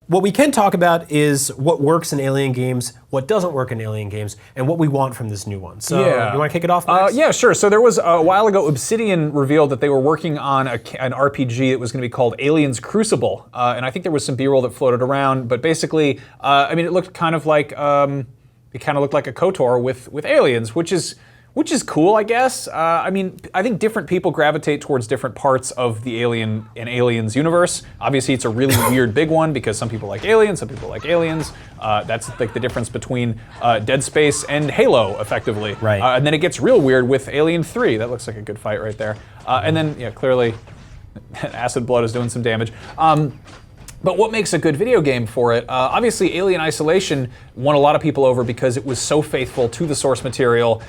What we can talk about is what works in Alien games, what doesn't work in Alien games, and what we want from this new one. So, you want to kick it off, Max? Yeah, sure. So there was, a while ago, Obsidian revealed that they were working on an RPG that was going to be called Aliens Crucible. And I think there was some B-roll that floated around, but basically, I mean, it looked kind of like, a KOTOR with aliens, which is cool, I guess. I mean, I think different people gravitate towards different parts of the Aliens universe. Obviously, it's a really weird big one because some people like aliens, some people like aliens. That's like the difference between Dead Space and Halo, effectively. Right. And then it gets real weird with Alien 3. That looks like a good fight right there. And then, yeah, clearly, Acid Blood is doing some damage. But what makes a good video game for it? Obviously, Alien Isolation won a lot of people over because it was so faithful to the source material,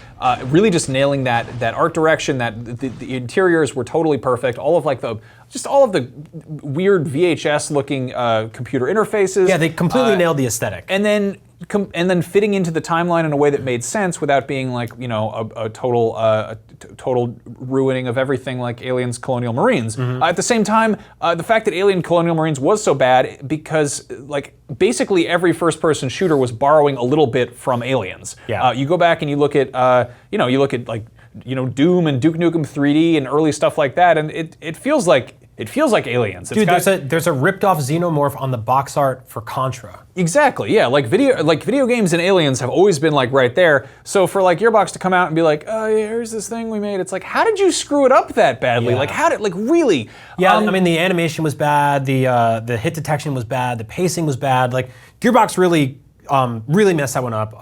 really just nailing that art direction. That the interiors were totally perfect. All of the weird VHS-looking computer interfaces. Yeah, they completely nailed the aesthetic. And then fitting into the timeline in a way that made sense without being like, you know, a total ruining of everything like Aliens Colonial Marines. At the same time, the fact that Alien Colonial Marines was so bad because like basically every first-person shooter was borrowing a little bit from Aliens. Yeah. You go back and you look at Doom and Duke Nukem 3D and early stuff like that, and it feels like Aliens. Dude, there's a ripped-off Xenomorph on the box art for Contra. Exactly, yeah. Like video games and Aliens have always been like right there. So for like Gearbox to come out and be like, oh, yeah, here's this thing we made. It's like, how did you screw it up that badly? Yeah. Like really? Yeah, I mean the animation was bad, the hit detection was bad, the pacing was bad. Like Gearbox really messed that one up.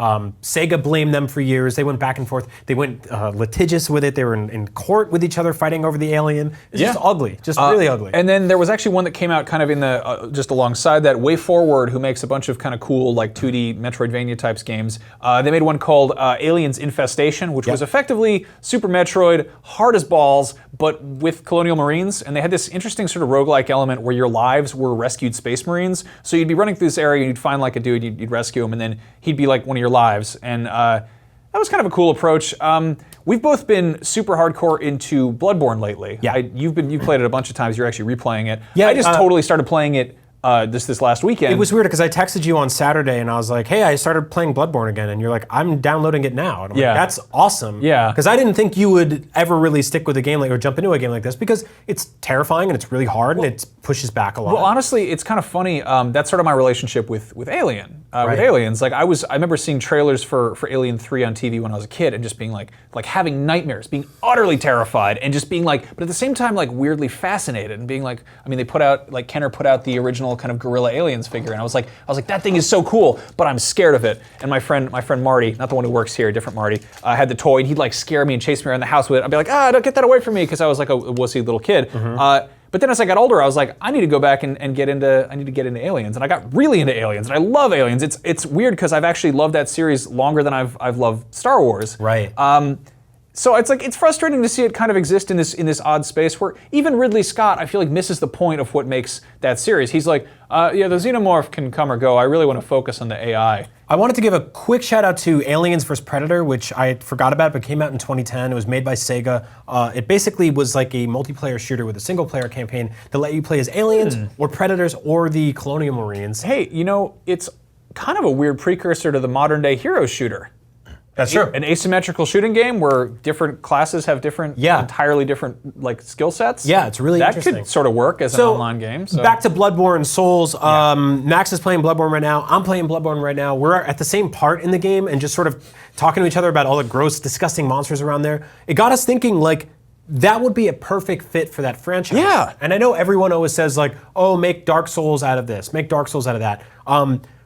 Sega blamed them for years. They went back and forth. They went litigious with it. They were in court with each other fighting over the alien. It's just ugly, really ugly. And then there was actually one that came out kind of in the, just alongside that, Way Forward, who makes a bunch of kind of cool like 2D Metroidvania types games. They made one called Aliens Infestation, which was effectively Super Metroid, hard as balls, but with Colonial Marines. And they had this interesting sort of roguelike element where your lives were rescued Space Marines. So you'd be running through this area and you'd find like a dude, you'd rescue him, and then he'd be like one of your lives. And that was kind of a cool approach. We've both been super hardcore into Bloodborne lately. Yeah. You've played it a bunch of times. You're actually replaying it. Yeah, I just totally started playing it this last weekend. It was weird because I texted you on Saturday and I was like, hey, I started playing Bloodborne again. And you're like, I'm downloading it now. And I'm like, that's awesome. Yeah. Because I didn't think you would ever really stick with a game like, or jump into a game like this because it's terrifying and it's really hard and it pushes back a lot. Well, honestly, it's kind of funny. That's sort of my relationship with Alien. With Aliens. Like I remember seeing trailers for Alien 3 on TV when I was a kid and just being like having nightmares, being utterly terrified and just being like, but at the same time like weirdly fascinated and being like, I mean, Kenner put out the original kind of Gorilla Aliens figure, and I was like, that thing is so cool, but I'm scared of it. And my friend Marty, not the one who works here, different Marty, had the toy, and he'd like scare me and chase me around the house with it. I'd be like, don't get that away from me, because I was like a wussy little kid. But then as I got older, I was like, I need to go back and get into Aliens, and I got really into Aliens, and I love Aliens. It's weird because I've actually loved that series longer than I've loved Star Wars. Right. So it's frustrating to see it kind of exist in this odd space where even Ridley Scott, I feel like, misses the point of what makes that series. He's like, the Xenomorph can come or go. I really want to focus on the AI. I wanted to give a quick shout out to Aliens vs. Predator, which I forgot about, but came out in 2010. It was made by Sega. It basically was like a multiplayer shooter with a single player campaign that let you play as aliens or predators or the Colonial Marines. Hey, it's kind of a weird precursor to the modern day hero shooter. That's true. An asymmetrical shooting game where different classes have entirely different like skill sets. Yeah, it's really interesting. That could sort of work as an online game. So. Back to Bloodborne Souls. Max is playing Bloodborne right now. I'm playing Bloodborne right now. We're at the same part in the game and just sort of talking to each other about all the gross, disgusting monsters around there. It got us thinking like, that would be a perfect fit for that franchise. Yeah. And I know everyone always says like, oh, make Dark Souls out of this, make Dark Souls out of that.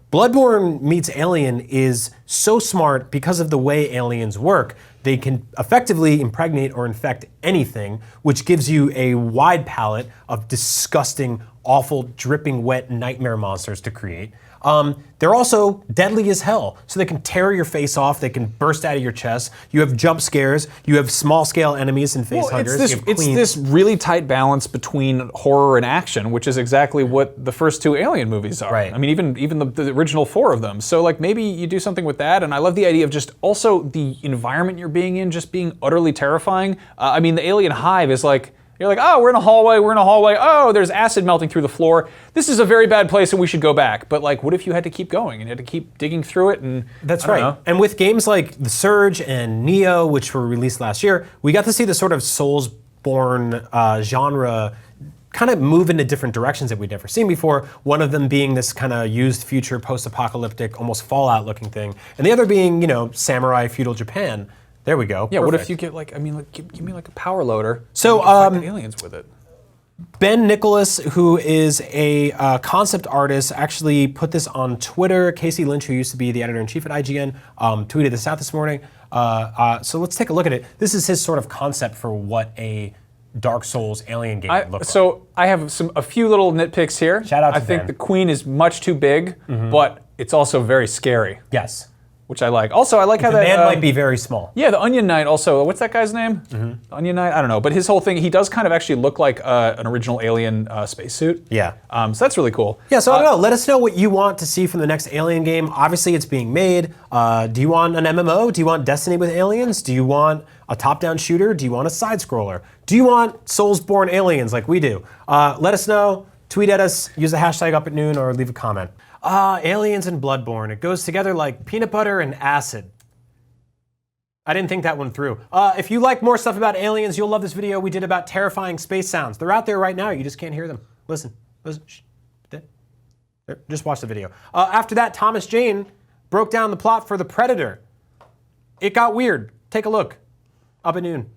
Bloodborne meets Alien is so smart because of the way aliens work. They can effectively impregnate or infect anything, which gives you a wide palette of disgusting, awful, dripping wet nightmare monsters to create. They're also deadly as hell, so they can tear your face off, they can burst out of your chest, you have jump scares, you have small-scale enemies and face huggers. It's this really tight balance between horror and action, which is exactly what the first two Alien movies are. Right. I mean, even the original 4 of them. So like maybe you do something with that, and I love the idea of just also the environment you're being in just being utterly terrifying. I mean, the alien hive is like, You're like, oh, we're in a hallway, oh, there's acid melting through the floor. This is a very bad place and we should go back. But like, what if you had to keep going and you had to keep digging through it? And That's I don't right. know. And with games like The Surge and Neo, which were released last year, we got to see the sort of Soulsborne genre kind of move into different directions that we'd never seen before. One of them being this kind of used future post-apocalyptic, almost Fallout-looking thing, and the other being, you know, samurai feudal Japan. There we go. Yeah, what if Perfect. you get like, I mean, like, give me like a power loader. So, and you can fight the aliens with it. Ben Nicholas, who is a concept artist, actually put this on Twitter. Casey Lynch, who used to be the editor-in-chief at IGN, tweeted this out this morning. So let's take a look at it. This is his sort of concept for what a Dark Souls alien game would look like. So I have a few little nitpicks here. Shout out to I think Ben. the queen is much too big, but it's also very scary, Yes. which I like. Also, I like how The that man might be very small. Yeah, the Onion Knight also. What's that guy's name? The Onion Knight? I don't know. But his whole thing, he does kind of actually look like an original alien spacesuit. Yeah. So that's really cool. Yeah, so I don't know. Let us know what you want to see from the next Alien game. Obviously, it's being made. Do you want an MMO? Do you want Destiny with aliens? Do you want a top-down shooter? Do you want a side-scroller? Do you want Soulsborne aliens like we do? Let us know. Tweet at us. Use the hashtag up at noon or leave a comment. Aliens and Bloodborne. It goes together like peanut butter and acid. I didn't think that one through. If you like more stuff about aliens, you'll love this video we did about terrifying space sounds. They're out there right now. You just can't hear them. Listen. Shh. There. Just watch the video. After that, Thomas Jane broke down the plot for The Predator. It got weird. Take a look. Up at noon.